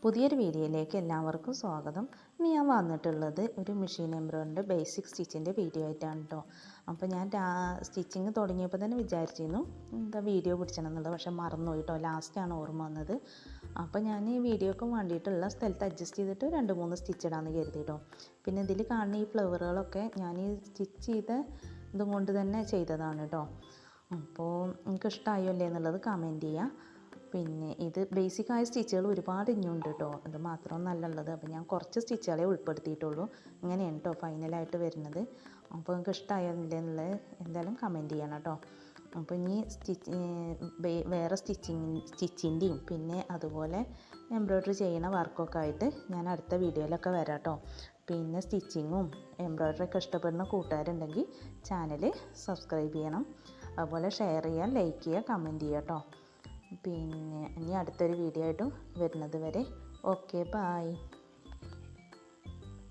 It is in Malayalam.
പുതിയൊരു വീഡിയോയിലേക്ക് എല്ലാവർക്കും സ്വാഗതം. ഇനി ഞാൻ വന്നിട്ടുള്ളത് ഒരു മെഷീൻ എംബ്രോയിഡറിൻ്റെ ബേസിക് സ്റ്റിച്ചിൻ്റെ വീഡിയോ ആയിട്ടാണ് കേട്ടോ. അപ്പോൾ ഞാൻ സ്റ്റിച്ചിങ് തുടങ്ങിയപ്പോൾ തന്നെ വിചാരിച്ചിരുന്നു എന്താ വീഡിയോ പിടിച്ചണം എന്നുള്ളത്, പക്ഷേ മറന്നുപോയി കേട്ടോ. ലാസ്റ്റാണ് ഓർമ്മ വന്നത്. അപ്പോൾ ഞാൻ ഈ വീഡിയോക്ക് വേണ്ടിയിട്ടുള്ള സ്ഥലത്ത് അഡ്ജസ്റ്റ് ചെയ്തിട്ട് 2-3 സ്റ്റിച്ച് ഇടാമെന്ന് കരുതി കേട്ടോ. പിന്നെ ഇതിൽ കാണുന്ന ഈ ഫ്ലവറുകളൊക്കെ ഞാൻ ഈ സ്റ്റിച്ച് ചെയ്ത ഇതും കൊണ്ട് തന്നെ ചെയ്തതാണ് കേട്ടോ. അപ്പോൾ നിങ്ങൾക്ക് ഇഷ്ടമായോ അല്ലേ എന്നുള്ളത് കമൻറ്റ് ചെയ്യുക. പിന്നെ ഇത് ബേസിക്കായ സ്റ്റിച്ചുകൾ ഒരുപാട് ഇനിയുണ്ട് കേട്ടോ. അത് മാത്രമൊന്നല്ല ഉള്ളത്. അപ്പോൾ ഞാൻ കുറച്ച് സ്റ്റിച്ചുകളെ ഉൾപ്പെടുത്തിയിട്ടുള്ളൂ. ഇങ്ങനെയാണ് കേട്ടോ ഫൈനലായിട്ട് വരുന്നത്. അപ്പോൾ നിങ്ങൾക്ക് ഇഷ്ടമായെന്നുള്ളത് എന്തായാലും കമൻറ്റ് ചെയ്യണം കേട്ടോ. അപ്പോൾ ഇനി വേറെ സ്റ്റിച്ചിൻ്റെയും പിന്നെ അതുപോലെ എംബ്രോയ്ഡറി ചെയ്യുന്ന വർക്കൊക്കെ ആയിട്ട് ഞാൻ അടുത്ത വീഡിയോയിലൊക്കെ വരാം കേട്ടോ. പിന്നെ സ്റ്റിച്ചിങ്ങും എംബ്രോയ്ഡറിയൊക്കെ ഇഷ്ടപ്പെടുന്ന കൂട്ടുകാരുണ്ടെങ്കിൽ ചാനൽ സബ്സ്ക്രൈബ് ചെയ്യണം. അതുപോലെ ഷെയർ ചെയ്യുക, ലൈക്ക് ചെയ്യുക, കമൻറ്റ് ചെയ്യുക കേട്ടോ. പിന്നെ ഇനി അടുത്തൊരു വീഡിയോ ആയിട്ടും വരുന്നത് വരെ ഓക്കെ, ബായ്.